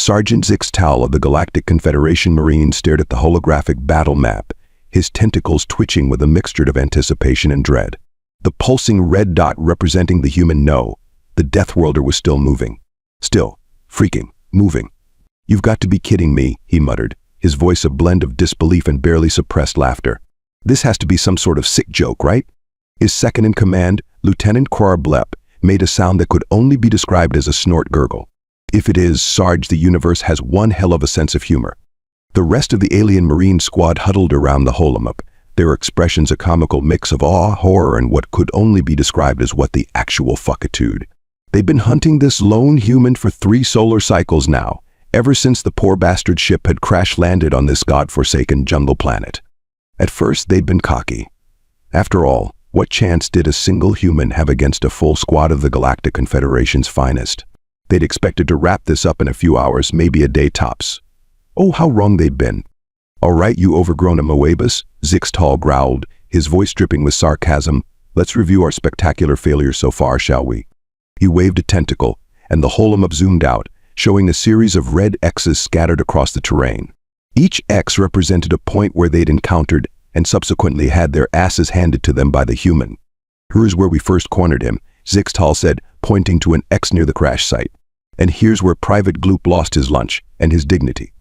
Sergeant Zixtal of the Galactic Confederation Marine stared at the holographic battle map, his tentacles twitching with a mixture of anticipation and dread. The pulsing red dot representing the human no. The Deathworlder was still moving. Still, freaking, moving. "You've got to be kidding me," he muttered, his voice a blend of disbelief and barely suppressed laughter. "This has to be some sort of sick joke, right?" His second-in-command, Lieutenant Quarblep, made a sound that could only be described as a snort gurgle. "If it is, Sarge, the universe has one hell of a sense of humor." The rest of the alien Marine squad huddled around the holomup, their expressions a comical mix of awe, horror, and what could only be described as what the actual fuckitude. They'd been hunting this lone human for 3 solar cycles now, ever since the poor bastard ship had crash-landed on this god-forsaken jungle planet. At first, they'd been cocky. After all, what chance did a single human have against a full squad of the Galactic Confederation's finest? They'd expected to wrap this up in a few hours, maybe a day tops. Oh, how wrong they'd been. "All right, you overgrown amoebas," Zixtal growled, his voice dripping with sarcasm. "Let's review our spectacular failures so far, shall we?" He waved a tentacle, and the holomup zoomed out, showing a series of red X's scattered across the terrain. Each X represented a point where they'd encountered and subsequently had their asses handed to them by the human. "Here's where we first cornered him," Zixtal said, pointing to an X near the crash site. "And here's where Private Gloop lost his lunch and his dignity."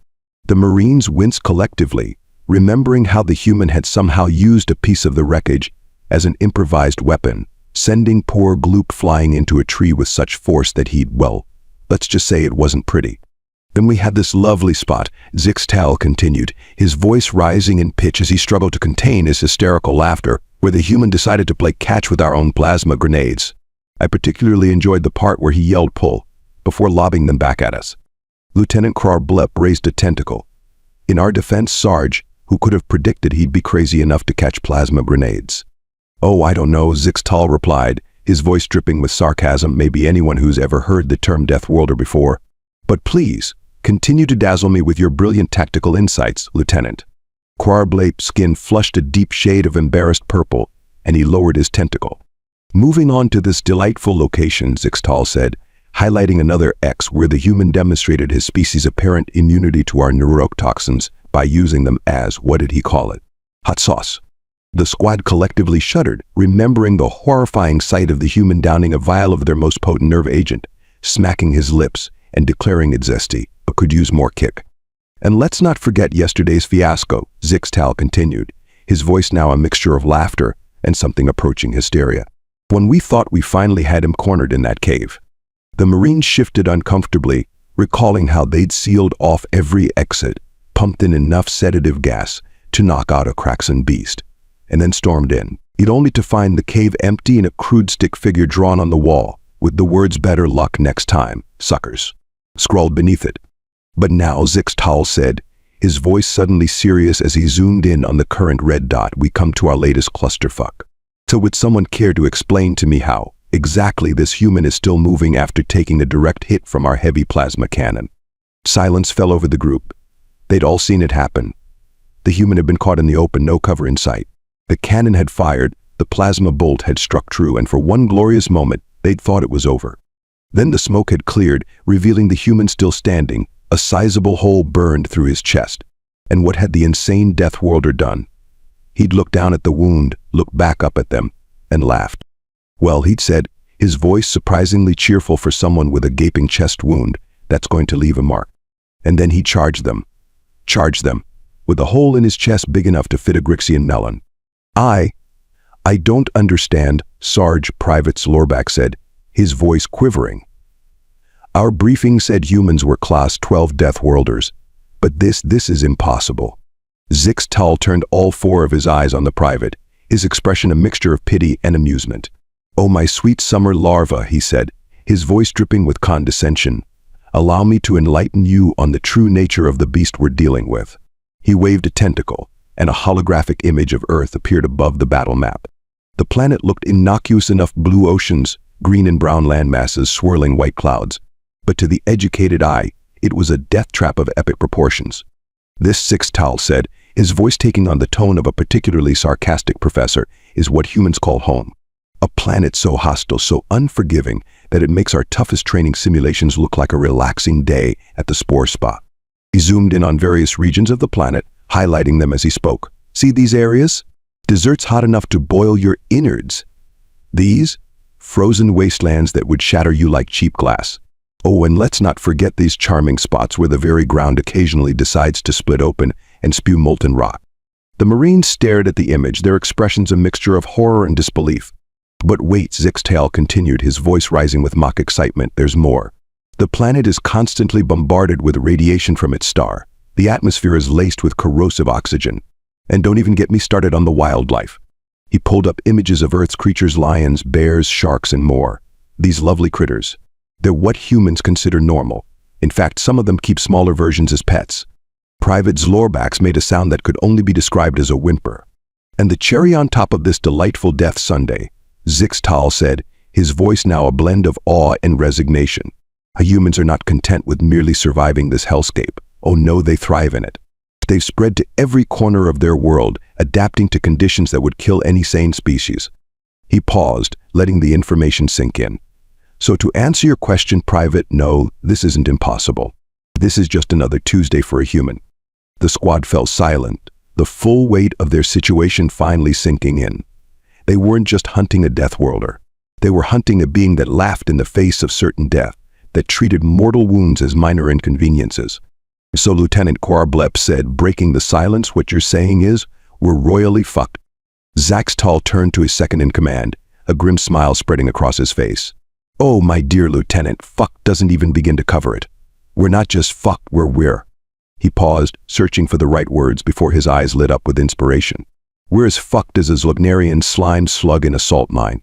The Marines winced collectively, remembering how the human had somehow used a piece of the wreckage as an improvised weapon, sending poor Gloop flying into a tree with such force that he'd, well, let's just say it wasn't pretty. "Then we had this lovely spot," Zixtal continued, his voice rising in pitch as he struggled to contain his hysterical laughter, "where the human decided to play catch with our own plasma grenades. I particularly enjoyed the part where he yelled pull, before lobbing them back at us." Lieutenant Quarblep raised a tentacle. "In our defense, Sarge, who could have predicted he'd be crazy enough to catch plasma grenades?" "Oh, I don't know," Zixtal replied, his voice dripping with sarcasm. "Maybe anyone who's ever heard the term Deathworlder before. But please, continue to dazzle me with your brilliant tactical insights, Lieutenant." Quarblep's skin flushed a deep shade of embarrassed purple, and he lowered his tentacle. "Moving on to this delightful location," Zixtal said, highlighting another X where the human demonstrated his species' apparent immunity to our neurotoxins by using them as, what did he call it? Hot sauce. The squad collectively shuddered, remembering the horrifying sight of the human downing a vial of their most potent nerve agent, smacking his lips and declaring it zesty, but could use more kick. "And let's not forget yesterday's fiasco," Zixtal continued, his voice now a mixture of laughter and something approaching hysteria. "When we thought we finally had him cornered in that cave." The Marines shifted uncomfortably, recalling how they'd sealed off every exit, pumped in enough sedative gas to knock out a Kraxan beast, and then stormed in, only to find the cave empty and a crude stick figure drawn on the wall, with the words "better luck next time, suckers," scrawled beneath it. "But now," Zixtal said, his voice suddenly serious as he zoomed in on the current red dot, "we come to our latest clusterfuck. So would someone care to explain to me how exactly this human is still moving after taking a direct hit from our heavy plasma cannon?" Silence fell over the group. They'd all seen it happen. The human had been caught in the open, no cover in sight. The cannon had fired, the plasma bolt had struck true, and for one glorious moment, they'd thought it was over. Then the smoke had cleared, revealing the human still standing, a sizable hole burned through his chest. And what had the insane Deathworlder done? He'd looked down at the wound, looked back up at them, and laughed. "Well," he'd said, his voice surprisingly cheerful for someone with a gaping chest wound, "that's going to leave a mark." And then he charged them, with a hole in his chest big enough to fit a Grixian melon. I don't understand," Sarge Private Slorback said, his voice quivering. "Our briefing said humans were Class 12 Deathworlders, but this is impossible." Zixtal turned all 4 of his eyes on the private, his expression a mixture of pity and amusement. "Oh, my sweet summer larva," he said, his voice dripping with condescension. "Allow me to enlighten you on the true nature of the beast we're dealing with." He waved a tentacle, and a holographic image of Earth appeared above the battle map. The planet looked innocuous enough: blue oceans, green and brown landmasses, swirling white clouds. But to the educated eye, it was a death trap of epic proportions. "This," Zixtal said, his voice taking on the tone of a particularly sarcastic professor, "is what humans call home. A planet so hostile, so unforgiving, that it makes our toughest training simulations look like a relaxing day at the Spore Spa. He zoomed in on various regions of the planet, highlighting them as he spoke. See these areas? Deserts hot enough to boil your innards. These? Frozen wastelands that would shatter you like cheap glass. Oh, and let's not forget these charming spots where the very ground occasionally decides to split open and spew molten rock. The Marines stared at the image, their expressions a mixture of horror and disbelief. But wait, Zixtal continued, his voice rising with mock excitement, there's more. The planet is constantly bombarded with radiation from its star. The atmosphere is laced with corrosive oxygen. And don't even get me started on the wildlife. He pulled up images of Earth's creatures, lions, bears, sharks, and more. These lovely critters. They're what humans consider normal. In fact, some of them keep smaller versions as pets. Private Zlorbax made a sound that could only be described as a whimper. And the cherry on top of this delightful death Sunday, Zixtal said, his voice now a blend of awe and resignation. Humans are not content with merely surviving this hellscape. Oh no, they thrive in it. They've spread to every corner of their world, adapting to conditions that would kill any sane species. He paused, letting the information sink in. So to answer your question, Private, no, this isn't impossible. This is just another Tuesday for a human. The squad fell silent, the full weight of their situation finally sinking in. They weren't just hunting a Deathworlder. They were hunting a being that laughed in the face of certain death, that treated mortal wounds as minor inconveniences. So Lieutenant Quarblep said, breaking the silence, what you're saying is, we're royally fucked. Zaxtal turned to his second-in-command, a grim smile spreading across his face. Oh, my dear Lieutenant, fuck doesn't even begin to cover it. We're not just fucked, we're. He paused, searching for the right words before his eyes lit up with inspiration. We're as fucked as a Zlugnarian slime slug in a salt mine.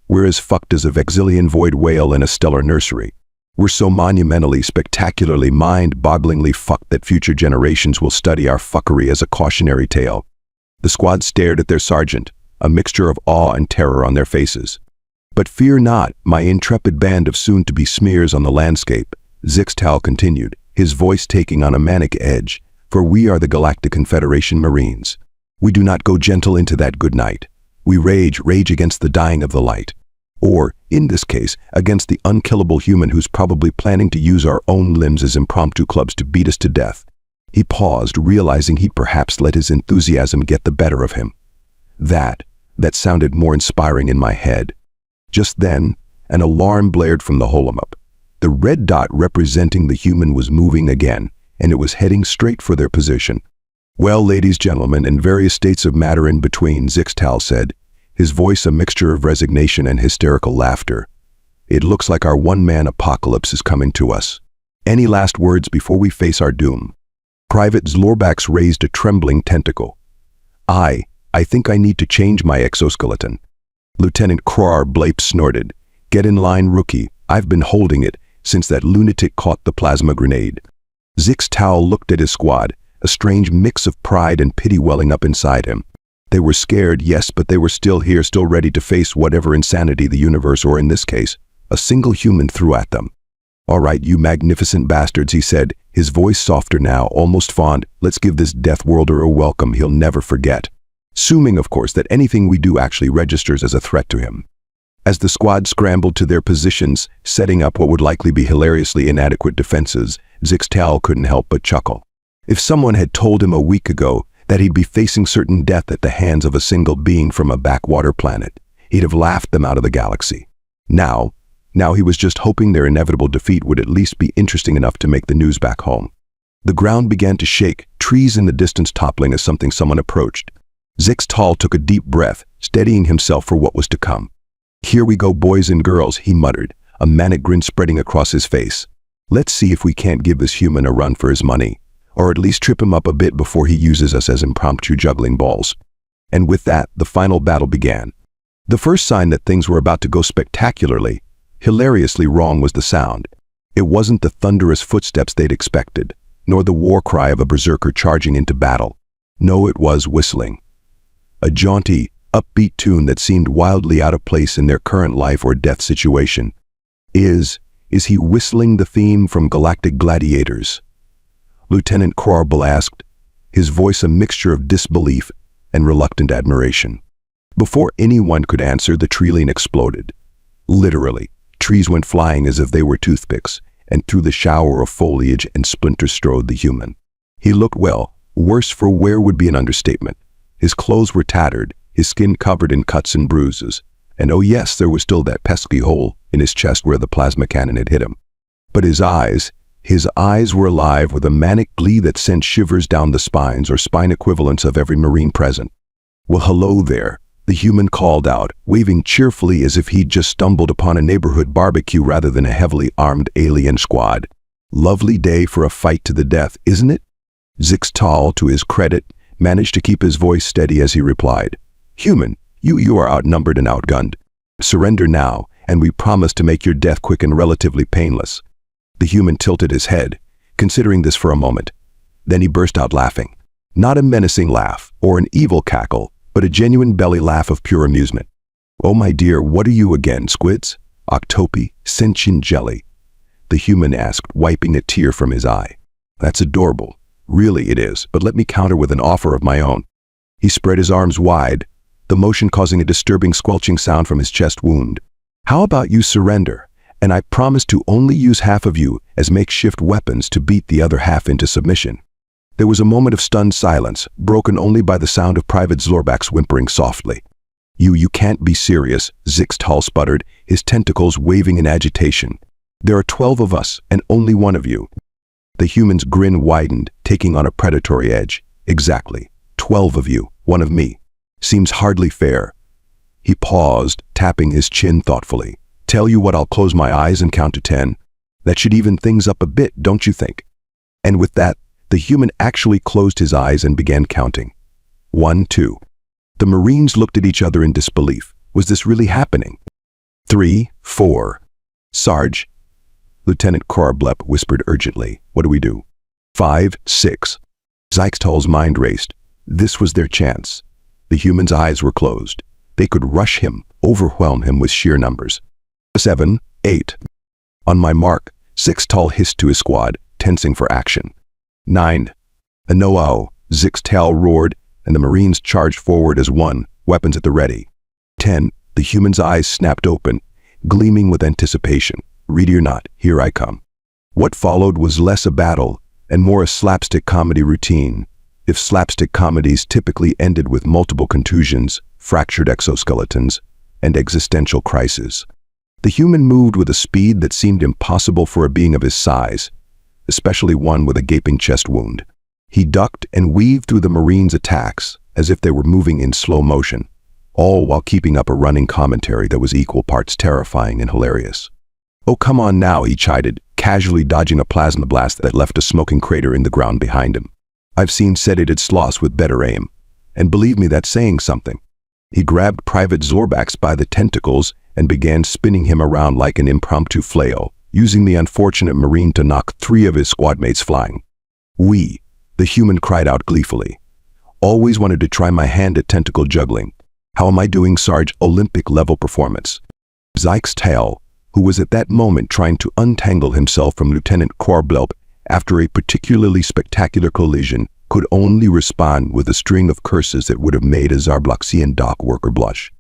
We're as fucked as a Vexillian void whale in a stellar nursery. We're so monumentally, spectacularly, mind-bogglingly fucked that future generations will study our fuckery as a cautionary tale. The squad stared at their sergeant, a mixture of awe and terror on their faces. But fear not, my intrepid band of soon-to-be smears on the landscape, Zixtal continued, his voice taking on a manic edge, for we are the Galactic Confederation Marines. We do not go gentle into that good night. We rage against the dying of the light. Or, in this case, against the unkillable human who's probably planning to use our own limbs as impromptu clubs to beat us to death. He paused, realizing he'd perhaps let his enthusiasm get the better of him. That sounded more inspiring in my head. Just then, an alarm blared from the holomup. The red dot representing the human was moving again, and it was heading straight for their position. Well, ladies, gentlemen, and various states of matter in between, Zixtal said, his voice a mixture of resignation and hysterical laughter. It looks like our one-man apocalypse is coming to us. Any last words before we face our doom? Private Zlorbax raised a trembling tentacle. I think I need to change my exoskeleton. Lieutenant Quarblep snorted. Get in line, rookie. I've been holding it since that lunatic caught the plasma grenade. Zixtal looked at his squad, a strange mix of pride and pity welling up inside him. They were scared, yes, but they were still here, still ready to face whatever insanity the universe, or in this case, a single human, threw at them. All right, you magnificent bastards, he said, his voice softer now, almost fond. Let's give this Deathworlder a welcome he'll never forget. Assuming, of course, that anything we do actually registers as a threat to him. As the squad scrambled to their positions, setting up what would likely be hilariously inadequate defenses, Zixtal couldn't help but chuckle. If someone had told him a week ago that he'd be facing certain death at the hands of a single being from a backwater planet, he'd have laughed them out of the galaxy. Now he was just hoping their inevitable defeat would at least be interesting enough to make the news back home. The ground began to shake, trees in the distance toppling as someone approached. Zixtal took a deep breath, steadying himself for what was to come. Here we go, boys and girls, he muttered, a manic grin spreading across his face. Let's see if we can't give this human a run for his money, or at least trip him up a bit before he uses us as impromptu juggling balls. And with that, the final battle began. The first sign that things were about to go spectacularly, hilariously wrong was the sound. It wasn't the thunderous footsteps they'd expected, nor the war cry of a berserker charging into battle. No, it was whistling. A jaunty, upbeat tune that seemed wildly out of place in their current life or death situation. Is he whistling the theme from Galactic Gladiators? Lieutenant Quarble asked, his voice a mixture of disbelief and reluctant admiration. Before anyone could answer, the trillion exploded. Literally, trees went flying as if they were toothpicks, and through the shower of foliage and splinters strode the human. He looked well, worse for wear would be an understatement. His clothes were tattered, his skin covered in cuts and bruises, and oh yes, there was still that pesky hole in his chest where the plasma cannon had hit him. But his eyes were alive with a manic glee that sent shivers down the spines or spine equivalents of every Marine present. "Well, hello there," the human called out, waving cheerfully as if he'd just stumbled upon a neighborhood barbecue rather than a heavily armed alien squad. "Lovely day for a fight to the death, isn't it?" Zixtal, to his credit, managed to keep his voice steady as he replied, "Human, you are outnumbered and outgunned. Surrender now, and we promise to make your death quick and relatively painless." The human tilted his head, considering this for a moment. Then he burst out laughing. Not a menacing laugh or an evil cackle, but a genuine belly laugh of pure amusement. "Oh my dear, what are you again, squids? Octopi, sentient jelly?" the human asked, wiping a tear from his eye. "That's adorable. Really it is, but let me counter with an offer of my own." He spread his arms wide, the motion causing a disturbing squelching sound from his chest wound. "How about you surrender, and I promise to only use half of you as makeshift weapons to beat the other half into submission." There was a moment of stunned silence, broken only by the sound of Private Zorbak's whimpering softly. You can't be serious," Zixtal sputtered, his tentacles waving in agitation. "There are 12 of us, and only one of you." The human's grin widened, taking on a predatory edge. "Exactly. 12 of you, one of me. Seems hardly fair." He paused, tapping his chin thoughtfully. "Tell you what, I'll close my eyes and count to 10. That should even things up a bit, don't you think?" And with that, the human actually closed his eyes and began counting. 1, 2. The Marines looked at each other in disbelief. Was this really happening? 3, 4. "Sarge," Lieutenant Korblep whispered urgently, "what do we do?" 5, 6. Zixtal's mind raced. This was their chance. The human's eyes were closed. They could rush him, overwhelm him with sheer numbers. 7, 8. "On my mark," Zixtal hissed to his squad, tensing for action. 9. "Anoao," Zixtal roared, and the Marines charged forward as one, weapons at the ready. 10. The human's eyes snapped open, gleaming with anticipation. "Ready or not, here I come." What followed was less a battle and more a slapstick comedy routine, if slapstick comedies typically ended with multiple contusions, fractured exoskeletons, and existential crises. The human moved with a speed that seemed impossible for a being of his size, especially one with a gaping chest wound. He ducked and weaved through the Marines' attacks as if they were moving in slow motion, all while keeping up a running commentary that was equal parts terrifying and hilarious. "Oh, come on now," he chided, casually dodging a plasma blast that left a smoking crater in the ground behind him. "I've seen sedated sloths with better aim, and believe me, that's saying something." He grabbed Private Zorbax by the tentacles and began spinning him around like an impromptu flail, using the unfortunate Marine to knock 3 of his squadmates flying. "We," the human cried out gleefully. "Always wanted to try my hand at tentacle juggling. How am I doing, Sarge? Olympic-level performance." Zixtal, who was at that moment trying to untangle himself from Lieutenant Korblep after a particularly spectacular collision, could only respond with a string of curses that would have made a Zarbloxian dock worker blush.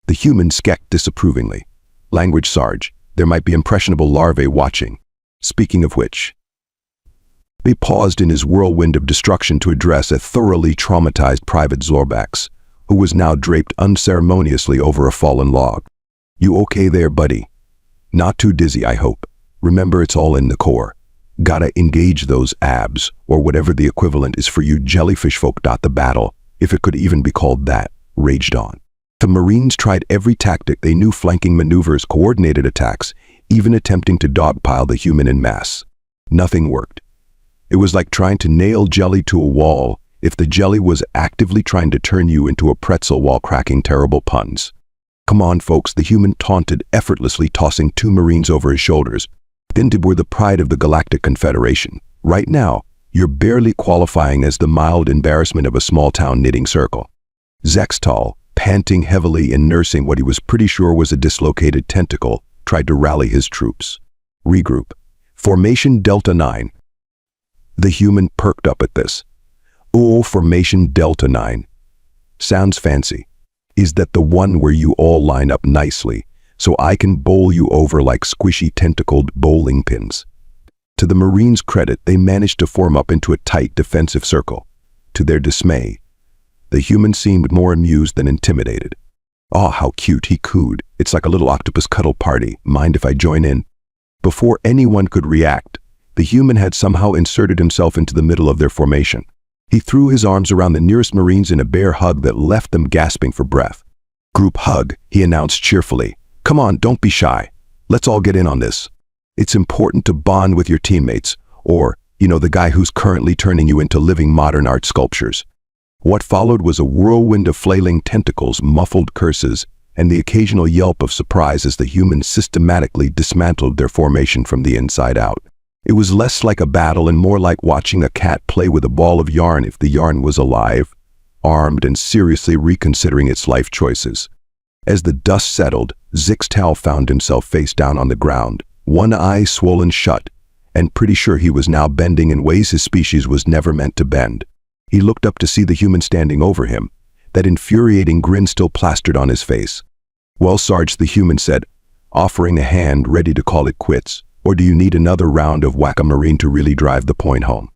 The human skecked disapprovingly. "Language, Sarge. There might be impressionable larvae watching. Speaking of which." They paused in his whirlwind of destruction to address a thoroughly traumatized Private Zorbax, who was now draped unceremoniously over a fallen log. "You okay there, buddy? Not too dizzy, I hope. Remember, it's all in the core. Gotta engage those abs, or whatever the equivalent is for you jellyfish folk. The battle, if it could even be called that, raged on. The Marines tried every tactic they knew, flanking maneuvers, coordinated attacks, even attempting to dogpile the human en masse. Nothing worked. It was like trying to nail jelly to a wall if the jelly was actively trying to turn you into a pretzel while cracking terrible puns. "Come on, folks," the human taunted, effortlessly tossing 2 Marines over his shoulders. "Then we're the pride of the Galactic Confederation. Right now, you're barely qualifying as the mild embarrassment of a small-town knitting circle." Zixtal, panting heavily and nursing what he was pretty sure was a dislocated tentacle, tried to rally his troops. "Regroup. Formation Delta 9. The human perked up at this. "Oh, Formation Delta 9. Sounds fancy. Is that the one where you all line up nicely, so I can bowl you over like squishy tentacled bowling pins." To the Marines' credit, they managed to form up into a tight defensive circle. To their dismay, the human seemed more amused than intimidated. "Oh, how cute," he cooed. "It's like a little octopus cuddle party. Mind if I join in?" Before anyone could react, the human had somehow inserted himself into the middle of their formation. He threw his arms around the nearest Marines in a bear hug that left them gasping for breath. "Group hug," he announced cheerfully. "Come on, don't be shy. Let's all get in on this. It's important to bond with your teammates, or, the guy who's currently turning you into living modern art sculptures." What followed was a whirlwind of flailing tentacles, muffled curses, and the occasional yelp of surprise as the humans systematically dismantled their formation from the inside out. It was less like a battle and more like watching a cat play with a ball of yarn if the yarn was alive, armed, and seriously reconsidering its life choices. As the dust settled, Zixtal found himself face down on the ground, one eye swollen shut, and pretty sure he was now bending in ways his species was never meant to bend. He looked up to see the human standing over him, that infuriating grin still plastered on his face. "Well, Sarge," the human said, offering a hand ready to call it quits, "or do you need another round of whack-a-marine to really drive the point home?"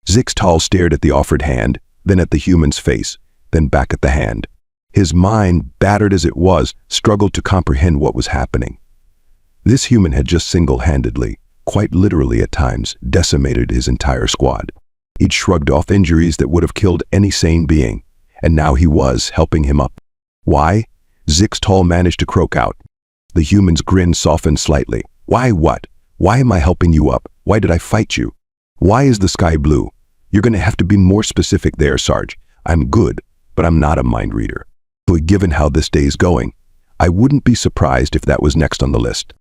Zixtal stared at the offered hand, then at the human's face, then back at the hand. His mind, battered as it was, struggled to comprehend what was happening. This human had just single-handedly, quite literally at times, decimated his entire squad. He'd shrugged off injuries that would have killed any sane being, and now he was helping him up. "Why?" Zixtal managed to croak out. The human's grin softened slightly. "Why what? Why am I helping you up? Why did I fight you? Why is the sky blue? You're going to have to be more specific there, Sarge. I'm good, but I'm not a mind reader. But given how this day's going, I wouldn't be surprised if that was next on the list."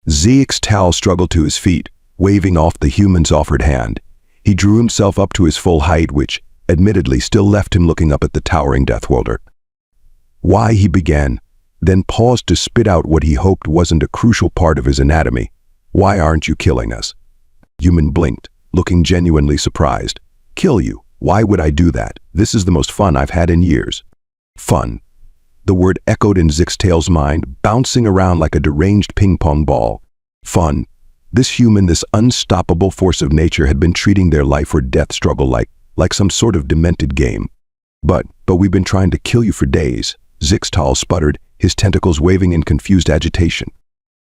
Zixtal struggled to his feet, waving off the human's offered hand. He drew himself up to his full height, which, admittedly, still left him looking up at the towering Deathworlder. "Why," he began, then paused to spit out what he hoped wasn't a crucial part of his anatomy. "Why aren't you killing us?" Human blinked, looking genuinely surprised. "Kill you? Why would I do that? This is the most fun I've had in years." Fun. The word echoed in Zixtal's mind, bouncing around like a deranged ping-pong ball. Fun. This human, this unstoppable force of nature, had been treating their life or death struggle like some sort of demented game. But we've been trying to kill you for days," Zixtal sputtered, his tentacles waving in confused agitation.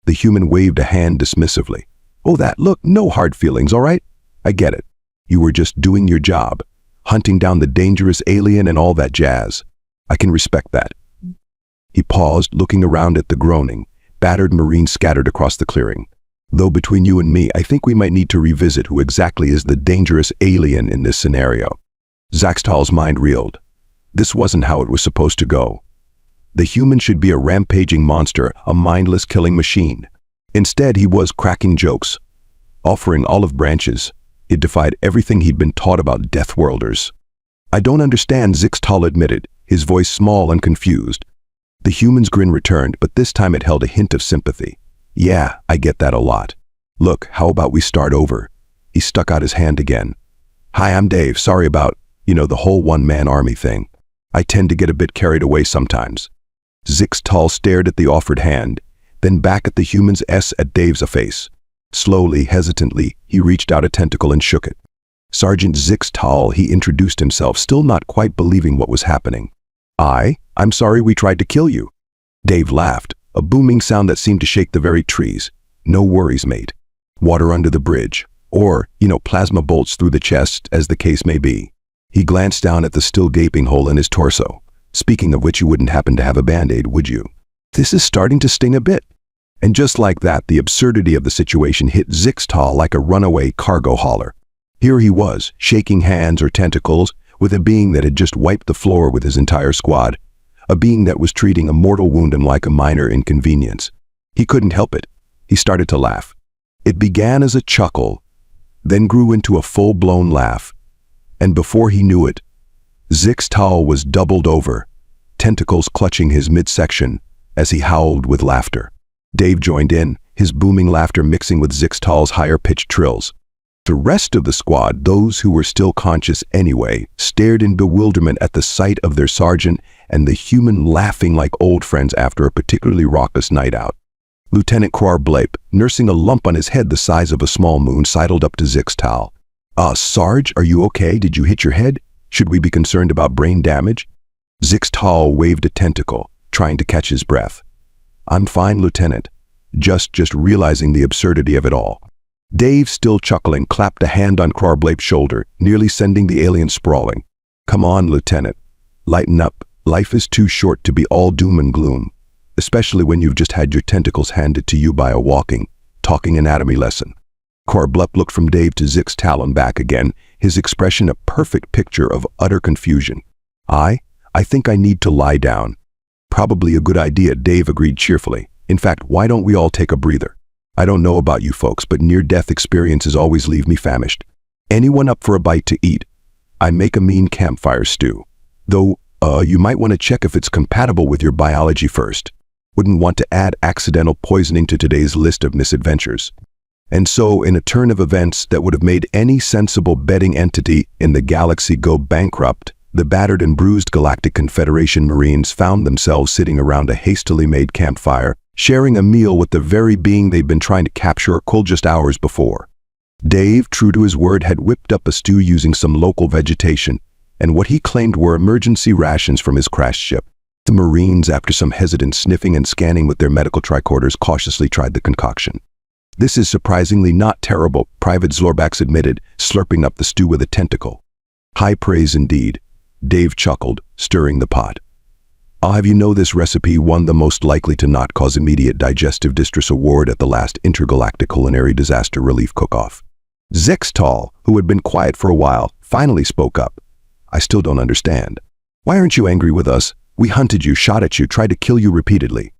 The human waved a hand dismissively. "Oh, look, no hard feelings, all right? I get it. You were just doing your job, hunting down the dangerous alien and all that jazz. I can respect that." He paused, looking around at the groaning, battered Marines scattered across the clearing. "Though between you and me, I think we might need to revisit who exactly is the dangerous alien in this scenario." Zixtal's mind reeled. This wasn't how it was supposed to go. The human should be a rampaging monster, a mindless killing machine. Instead, he was cracking jokes, offering olive branches. It defied everything he'd been taught about Deathworlders. "I don't understand," Zixtal admitted, his voice small and confused. The human's grin returned, but this time it held a hint of sympathy. "Yeah, I get that a lot. Look, how about we start over?" He stuck out his hand again. "Hi, I'm Dave. Sorry about, the whole one-man army thing. I tend to get a bit carried away sometimes." Zixtal stared at the offered hand, then back at the human's at Dave's face. Slowly, hesitantly, he reached out a tentacle and shook it. "Sergeant Zixtal," he introduced himself, still not quite believing what was happening. I'm sorry we tried to kill you." Dave laughed, a booming sound that seemed to shake the very trees. "No worries, mate. Water under the bridge. Or, plasma bolts through the chest, as the case may be." He glanced down at the still gaping hole in his torso. "Speaking of which, you wouldn't happen to have a Band-Aid, would you? This is starting to sting a bit." And just like that, the absurdity of the situation hit Zixtal like a runaway cargo hauler. Here he was, shaking hands or tentacles, with a being that had just wiped the floor with his entire squad. A being that was treating a mortal wound like a minor inconvenience. He couldn't help it. He started to laugh. It began as a chuckle, then grew into a full-blown laugh. And before he knew it, Zixtal was doubled over, tentacles clutching his midsection as he howled with laughter. Dave joined in, his booming laughter mixing with Zixtal's higher-pitched trills. The rest of the squad, those who were still conscious anyway, stared in bewilderment at the sight of their sergeant and the human laughing like old friends after a particularly raucous night out. Lieutenant Quarblape, nursing a lump on his head the size of a small moon, sidled up to Zixtal. Sarge, are you okay? Did you hit your head? Should we be concerned about brain damage?" Zixtal waved a tentacle, trying to catch his breath. "I'm fine, Lieutenant. Just realizing the absurdity of it all." Dave, still chuckling, clapped a hand on Quarblape's shoulder, nearly sending the alien sprawling. "Come on, Lieutenant. Lighten up. Life is too short to be all doom and gloom, especially when you've just had your tentacles handed to you by a walking, talking anatomy lesson." Quarblape looked from Dave to Zixtal and back again, his expression a perfect picture of utter confusion. I think I need to lie down." "Probably a good idea," Dave agreed cheerfully. "In fact, why don't we all take a breather? I don't know about you folks, but near-death experiences always leave me famished. Anyone up for a bite to eat? I make a mean campfire stew. Though, you might want to check if it's compatible with your biology first. Wouldn't want to add accidental poisoning to today's list of misadventures." And so, in a turn of events that would have made any sensible betting entity in the galaxy go bankrupt, the battered and bruised Galactic Confederation Marines found themselves sitting around a hastily made campfire, sharing a meal with the very being they'd been trying to capture or kill just hours before. Dave, true to his word, had whipped up a stew using some local vegetation and what he claimed were emergency rations from his crashed ship. The Marines, after some hesitant sniffing and scanning with their medical tricorders, cautiously tried the concoction. "This is surprisingly not terrible," Private Zorbax admitted, slurping up the stew with a tentacle. "High praise indeed," Dave chuckled, stirring the pot. "I'll have you know this recipe won the most likely to not cause immediate digestive distress award at the last Intergalactic Culinary Disaster Relief Cook-Off." Zixtal, who had been quiet for a while, finally spoke up. "I still don't understand. Why aren't you angry with us? We hunted you, shot at you, tried to kill you repeatedly."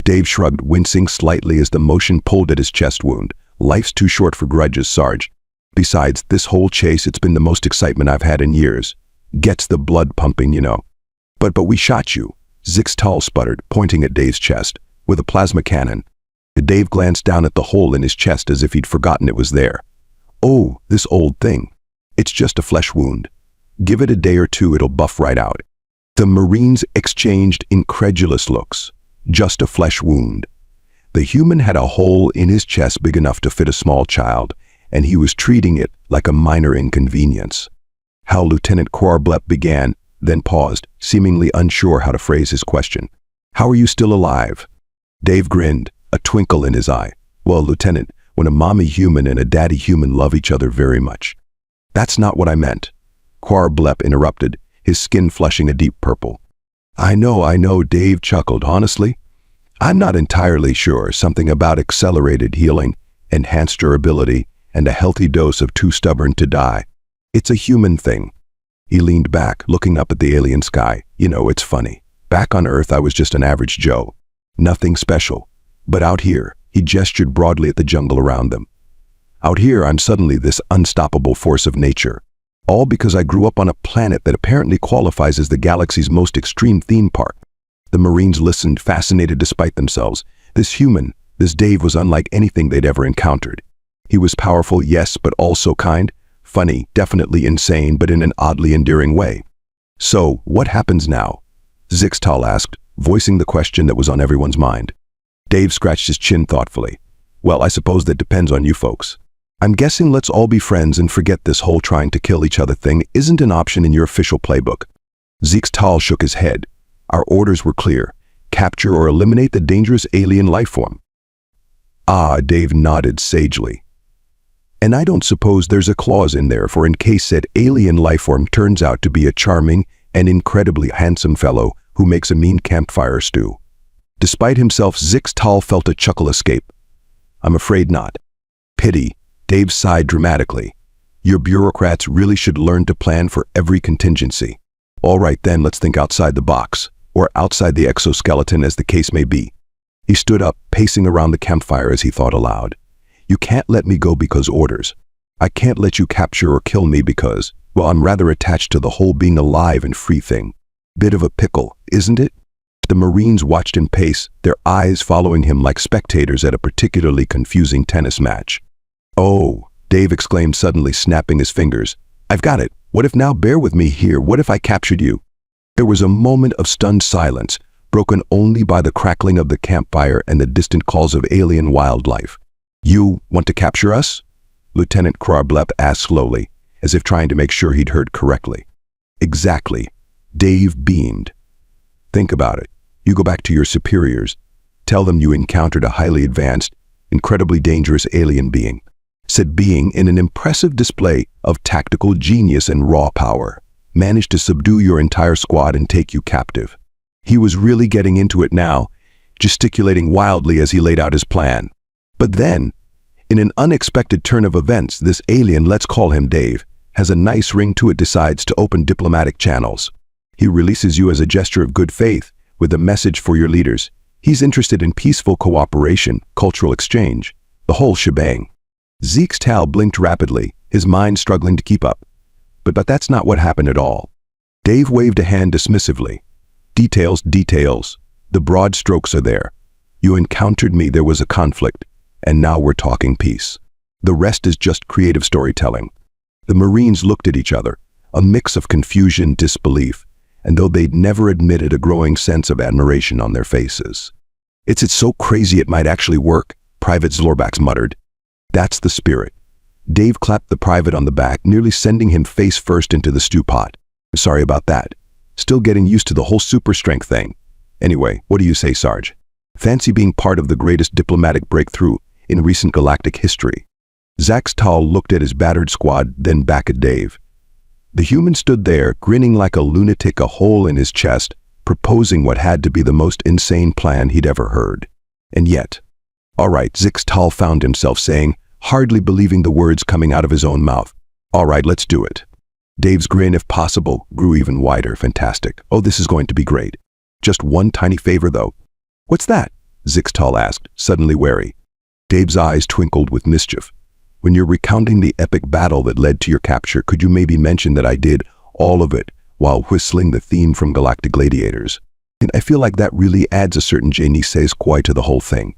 Dave shrugged, wincing slightly as the motion pulled at his chest wound. "Life's too short for grudges, Sarge. Besides, this whole chase, it's been the most excitement I've had in years. Gets the blood pumping, you know." But we shot you," Zixtal sputtered, pointing at Dave's chest, "with a plasma cannon." Dave glanced down at the hole in his chest as if he'd forgotten it was there. "Oh, this old thing. It's just a flesh wound. Give it a day or two, it'll buff right out." The Marines exchanged incredulous looks. Just a flesh wound. The human had a hole in his chest big enough to fit a small child, and he was treating it like a minor inconvenience. How Lieutenant Quarblape began, then paused, seemingly unsure how to phrase his question. "How are you still alive?" Dave grinned, a twinkle in his eye. "Well, Lieutenant, when a mommy human and a daddy human love each other very much." "That's not what I meant," Quarblape interrupted, his skin flushing a deep purple. I know, Dave chuckled. "Honestly, I'm not entirely sure. Something about accelerated healing, enhanced durability, and a healthy dose of too stubborn to die. It's a human thing." He leaned back, looking up at the alien sky. "You know, it's funny. Back on Earth, I was just an average Joe. Nothing special. But out here," he gestured broadly at the jungle around them. "Out here, I'm suddenly this unstoppable force of nature. All because I grew up on a planet that apparently qualifies as the galaxy's most extreme theme park." The Marines listened, fascinated despite themselves. This human, this Dave, was unlike anything they'd ever encountered. He was powerful, yes, but also kind. Funny, definitely insane, but in an oddly endearing way. "So, what happens now?" Zixtal asked, voicing the question that was on everyone's mind. Dave scratched his chin thoughtfully. "Well, I suppose that depends on you folks. I'm guessing let's all be friends and forget this whole trying to kill each other thing isn't an option in your official playbook." Zixtal shook his head. "Our orders were clear. Capture or eliminate the dangerous alien life form." "Ah," Dave nodded sagely. "And I don't suppose there's a clause in there for in case said alien life form turns out to be a charming and incredibly handsome fellow who makes a mean campfire stew." Despite himself, Zixtal felt a chuckle escape. "I'm afraid not." "Pity." Dave sighed dramatically. "Your bureaucrats really should learn to plan for every contingency." "All right then, let's think outside the box, or outside the exoskeleton as the case may be." He stood up, pacing around the campfire as he thought aloud. "You can't let me go because orders. I can't let you capture or kill me because, well, I'm rather attached to the whole being alive and free thing. Bit of a pickle, isn't it?" The Marines watched him pace, their eyes following him like spectators at a particularly confusing tennis match. "Oh," Dave exclaimed, suddenly snapping his fingers. "I've got it. What if now, bear with me here, what if I captured you?" There was a moment of stunned silence, broken only by the crackling of the campfire and the distant calls of alien wildlife. "You want to capture us?" Lieutenant Krarblep asked slowly, as if trying to make sure he'd heard correctly. "Exactly." Dave beamed. "Think about it. You go back to your superiors. Tell them you encountered a highly advanced, incredibly dangerous alien being. Said being, in an impressive display of tactical genius and raw power, managed to subdue your entire squad and take you captive." He was really getting into it now, gesticulating wildly as he laid out his plan. But then, in an unexpected turn of events, this alien, let's call him Dave, has a nice ring to it, decides to open diplomatic channels. He releases you as a gesture of good faith with a message for your leaders. He's interested in peaceful cooperation, cultural exchange, the whole shebang. Zeke's Tal blinked rapidly, his mind struggling to keep up. But that's not what happened at all. Dave waved a hand dismissively. "Details, details. The broad strokes are there. You encountered me, there was a conflict, and now we're talking peace. The rest is just creative storytelling." The Marines looked at each other, a mix of confusion, disbelief, and though they'd never admitted, a growing sense of admiration on their faces. It's so crazy it might actually work," Private Zlorbax muttered. "That's the spirit." Dave clapped the private on the back, nearly sending him face first into the stew pot. "Sorry about that. Still getting used to the whole super strength thing. Anyway, what do you say, Sarge? Fancy being part of the greatest diplomatic breakthrough in recent galactic history?" Zax Tal looked at his battered squad, then back at Dave. The human stood there, grinning like a lunatic, a hole in his chest, proposing what had to be the most insane plan he'd ever heard. And yet, "All right," Zax Tal found himself saying, hardly believing the words coming out of his own mouth. "All right, let's do it." Dave's grin, if possible, grew even wider. "Fantastic. Oh, this is going to be great. Just one tiny favor, though." "What's that?" Zixtal asked, suddenly wary. Dave's eyes twinkled with mischief. "When you're recounting the epic battle that led to your capture, could you maybe mention that I did all of it while whistling the theme from Galactic Gladiators? And I feel like that really adds a certain je ne sais quoi to the whole thing."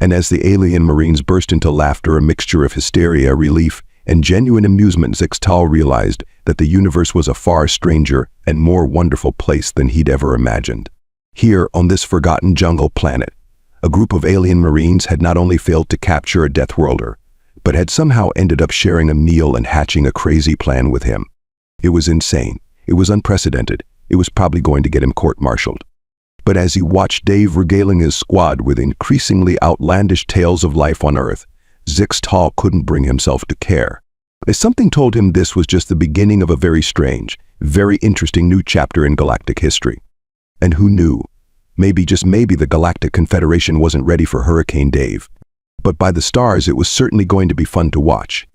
And as the alien Marines burst into laughter, a mixture of hysteria, relief, and genuine amusement, Zixtal realized that the universe was a far stranger and more wonderful place than he'd ever imagined. Here, on this forgotten jungle planet, a group of alien Marines had not only failed to capture a Deathworlder, but had somehow ended up sharing a meal and hatching a crazy plan with him. It was insane. It was unprecedented. It was probably going to get him court-martialed. But as he watched Dave regaling his squad with increasingly outlandish tales of life on Earth, Zixtal couldn't bring himself to care. As something told him this was just the beginning of a very strange, very interesting new chapter in galactic history. And who knew? Maybe, just maybe, the Galactic Confederation wasn't ready for Hurricane Dave. But by the stars, it was certainly going to be fun to watch.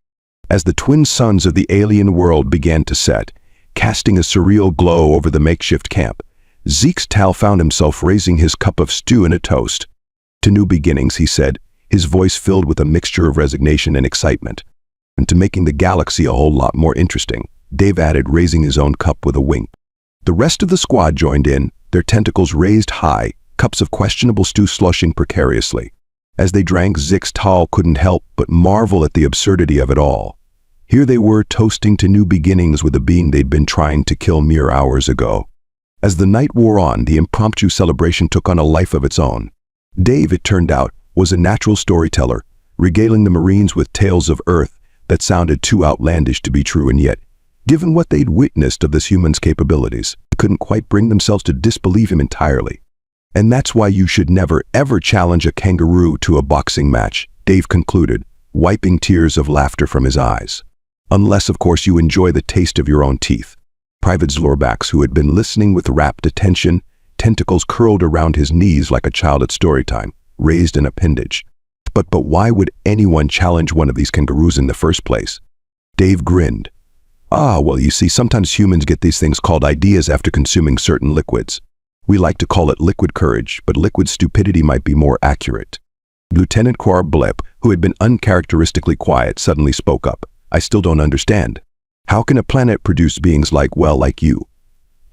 As the twin suns of the alien world began to set, casting a surreal glow over the makeshift camp, Zixtal found himself raising his cup of stew in a toast. "To new beginnings," he said, his voice filled with a mixture of resignation and excitement. "And to making the galaxy a whole lot more interesting," Dave added, raising his own cup with a wink. The rest of the squad joined in, their tentacles raised high, cups of questionable stew slushing precariously. As they drank, Zixtal couldn't help but marvel at the absurdity of it all. Here they were, toasting to new beginnings with a being they'd been trying to kill mere hours ago. As the night wore on, the impromptu celebration took on a life of its own. Dave, it turned out, was a natural storyteller, regaling the Marines with tales of Earth that sounded too outlandish to be true, and yet, given what they'd witnessed of this human's capabilities, they couldn't quite bring themselves to disbelieve him entirely. "And that's why you should never, ever challenge a kangaroo to a boxing match," Dave concluded, wiping tears of laughter from his eyes. "Unless, of course, you enjoy the taste of your own teeth." Private Zlorbax, who had been listening with rapt attention, tentacles curled around his knees like a child at story time, raised an appendage. But why would anyone challenge one of these kangaroos in the first place?" Dave grinned. "Ah, well, you see, sometimes humans get these things called ideas after consuming certain liquids. We like to call it liquid courage, but liquid stupidity might be more accurate." Lieutenant Krarblep, who had been uncharacteristically quiet, suddenly spoke up. "I still don't understand. How can a planet produce beings like you?"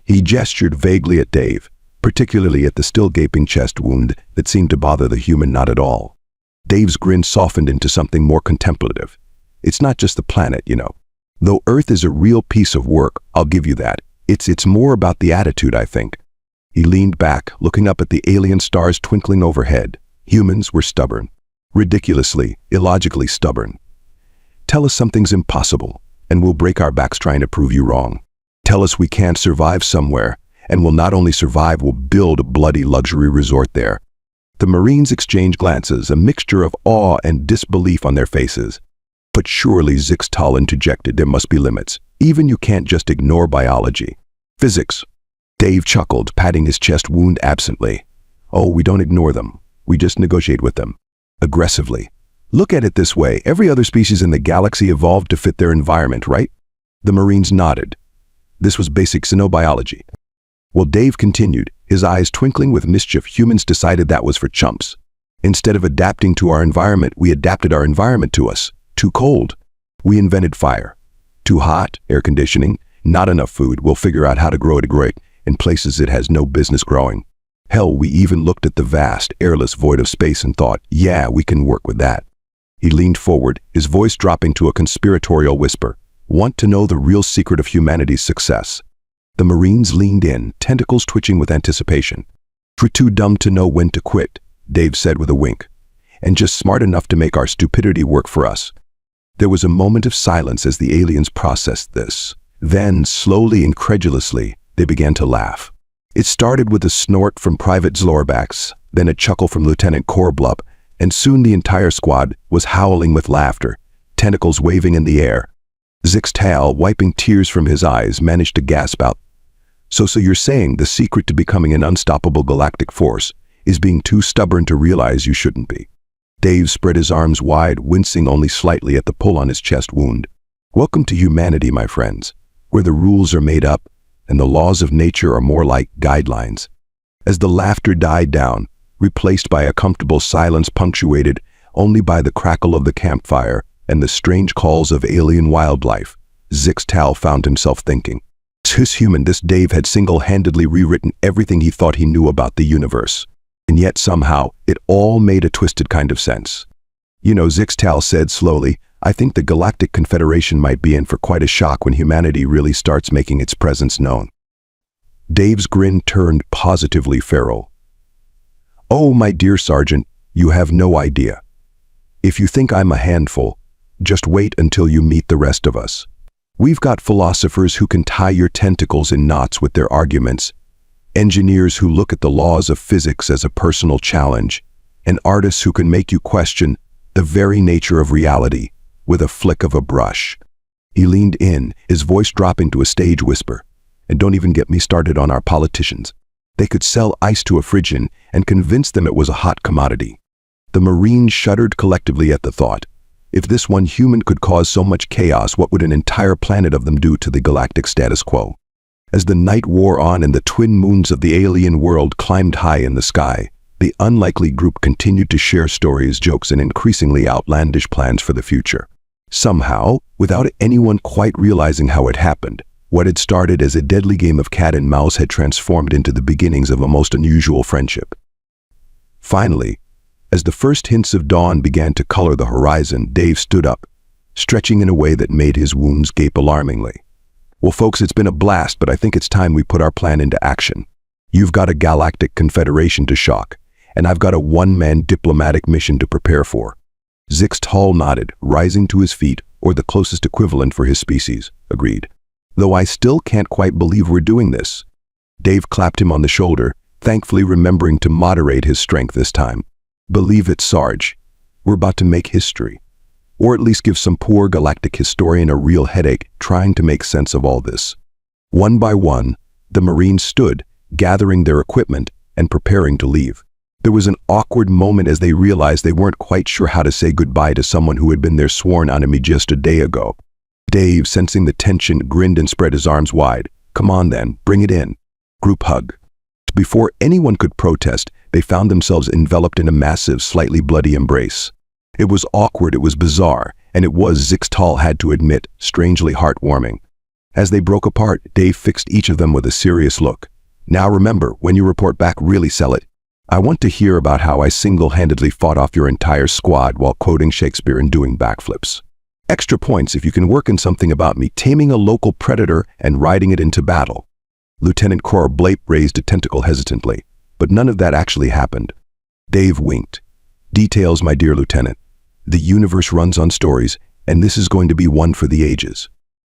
He gestured vaguely at Dave, particularly at the still gaping chest wound that seemed to bother the human not at all. Dave's grin softened into something more contemplative. "It's not just the planet, you know. Though Earth is a real piece of work, I'll give you that. It's more about the attitude, I think. He leaned back, looking up at the alien stars twinkling overhead. Humans were stubborn. Ridiculously, illogically stubborn. Tell us something's impossible, and we'll break our backs trying to prove you wrong. Tell us we can't survive somewhere, and we'll not only survive, we'll build a bloody luxury resort there. The Marines exchanged glances, a mixture of awe and disbelief on their faces. But surely, Zixtal interjected, there must be limits. Even you can't just ignore biology. Physics. Dave chuckled, patting his chest wound absently. Oh, we don't ignore them. We just negotiate with them. Aggressively. Look at it this way, every other species in the galaxy evolved to fit their environment, right? The Marines nodded. This was basic xenobiology. Well, Dave continued, his eyes twinkling with mischief. Humans decided that was for chumps. Instead of adapting to our environment, we adapted our environment to us. Too cold. We invented fire. Too hot, air conditioning. Not enough food, we'll figure out how to grow it in places it has no business growing. Hell, we even looked at the vast, airless void of space and thought, yeah, we can work with that. He leaned forward, his voice dropping to a conspiratorial whisper. Want to know the real secret of humanity's success? The Marines leaned in, tentacles twitching with anticipation. We're too dumb to know when to quit, Dave said with a wink, and just smart enough to make our stupidity work for us. There was a moment of silence as the aliens processed this. Then, slowly, incredulously, they began to laugh. It started with a snort from Private Zlorbax, then a chuckle from Lieutenant Korblub, and soon the entire squad was howling with laughter, tentacles waving in the air. Zixtal, wiping tears from his eyes, managed to gasp out. So you're saying the secret to becoming an unstoppable galactic force is being too stubborn to realize you shouldn't be. Dave spread his arms wide, wincing only slightly at the pull on his chest wound. Welcome to humanity, my friends, where the rules are made up and the laws of nature are more like guidelines. As the laughter died down, replaced by a comfortable silence punctuated only by the crackle of the campfire and the strange calls of alien wildlife, Zixtal found himself thinking. This human, this Dave had single-handedly rewritten everything he thought he knew about the universe. And yet somehow, it all made a twisted kind of sense. You know, Zixtal said slowly, I think the Galactic Confederation might be in for quite a shock when humanity really starts making its presence known. Dave's grin turned positively feral. Oh, my dear Sergeant, you have no idea. If you think I'm a handful, just wait until you meet the rest of us. We've got philosophers who can tie your tentacles in knots with their arguments, engineers who look at the laws of physics as a personal challenge, and artists who can make you question the very nature of reality with a flick of a brush. He leaned in, his voice dropping to a stage whisper. And don't even get me started on our politicians. They could sell ice to a Phrygian and convince them it was a hot commodity. The Marines shuddered collectively at the thought. If this one human could cause so much chaos, what would an entire planet of them do to the galactic status quo? As the night wore on and the twin moons of the alien world climbed high in the sky, the unlikely group continued to share stories, jokes, and increasingly outlandish plans for the future. Somehow, without anyone quite realizing how it happened, what had started as a deadly game of cat and mouse had transformed into the beginnings of a most unusual friendship. Finally, as the first hints of dawn began to color the horizon, Dave stood up, stretching in a way that made his wounds gape alarmingly. Well, folks, it's been a blast, but I think it's time we put our plan into action. You've got a Galactic Confederation to shock, and I've got a one-man diplomatic mission to prepare for. Zixtal nodded, rising to his feet, or the closest equivalent for his species, agreed. Though I still can't quite believe we're doing this. Dave clapped him on the shoulder, thankfully remembering to moderate his strength this time. Believe it, Sarge. We're about to make history. Or at least give some poor galactic historian a real headache trying to make sense of all this. One by one, the Marines stood, gathering their equipment and preparing to leave. There was an awkward moment as they realized they weren't quite sure how to say goodbye to someone who had been their sworn enemy just a day ago. Dave, sensing the tension, grinned and spread his arms wide. Come on then, bring it in. Group hug. Before anyone could protest, they found themselves enveloped in a massive, slightly bloody embrace. It was awkward, it was bizarre, and it was, Zixtal had to admit, strangely heartwarming. As they broke apart, Dave fixed each of them with a serious look. Now remember, when you report back, really sell it. I want to hear about how I single-handedly fought off your entire squad while quoting Shakespeare and doing backflips. Extra points if you can work in something about me taming a local predator and riding it into battle. Lieutenant Cora Blape raised a tentacle hesitantly, but none of that actually happened. Dave winked. Details, my dear Lieutenant. The universe runs on stories, and this is going to be one for the ages.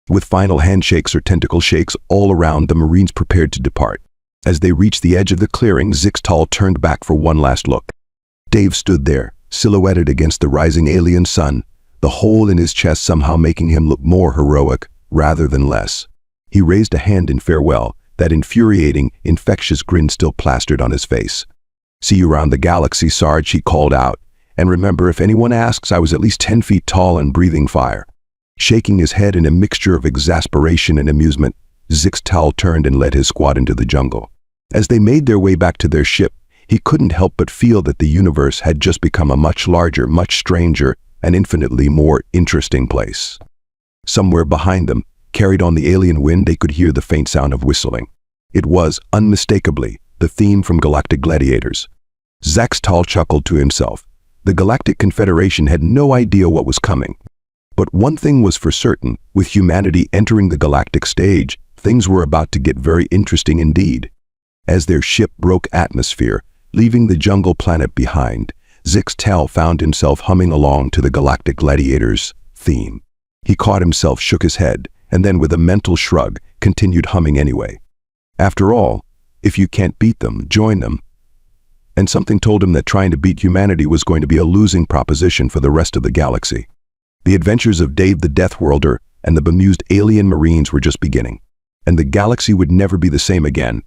With final handshakes or tentacle shakes all around, the Marines prepared to depart. As they reached the edge of the clearing, Zixtal turned back for one last look. Dave stood there, silhouetted against the rising alien sun, the hole in his chest somehow making him look more heroic rather than less. He raised a hand in farewell, that infuriating, infectious grin still plastered on his face. "See you around the galaxy, Sarge," he called out. "And remember, if anyone asks, I was at least 10 feet tall and breathing fire." Shaking his head in a mixture of exasperation and amusement, Zixtal turned and led his squad into the jungle. As they made their way back to their ship, he couldn't help but feel that the universe had just become a much larger, much stranger, and infinitely more interesting place. Somewhere behind them, carried on the alien wind, they could hear the faint sound of whistling. It was, unmistakably, the theme from Galactic Gladiators. Zixtal chuckled to himself. The Galactic Confederation had no idea what was coming. But one thing was for certain, with humanity entering the galactic stage, things were about to get very interesting indeed. As their ship broke atmosphere, leaving the jungle planet behind, Zixtal found himself humming along to the Galactic Gladiators' theme. He caught himself, shook his head, and then with a mental shrug, continued humming anyway. After all, if you can't beat them, join them. And something told him that trying to beat humanity was going to be a losing proposition for the rest of the galaxy. The adventures of Dave the Deathworlder and the bemused alien Marines were just beginning, and the galaxy would never be the same again,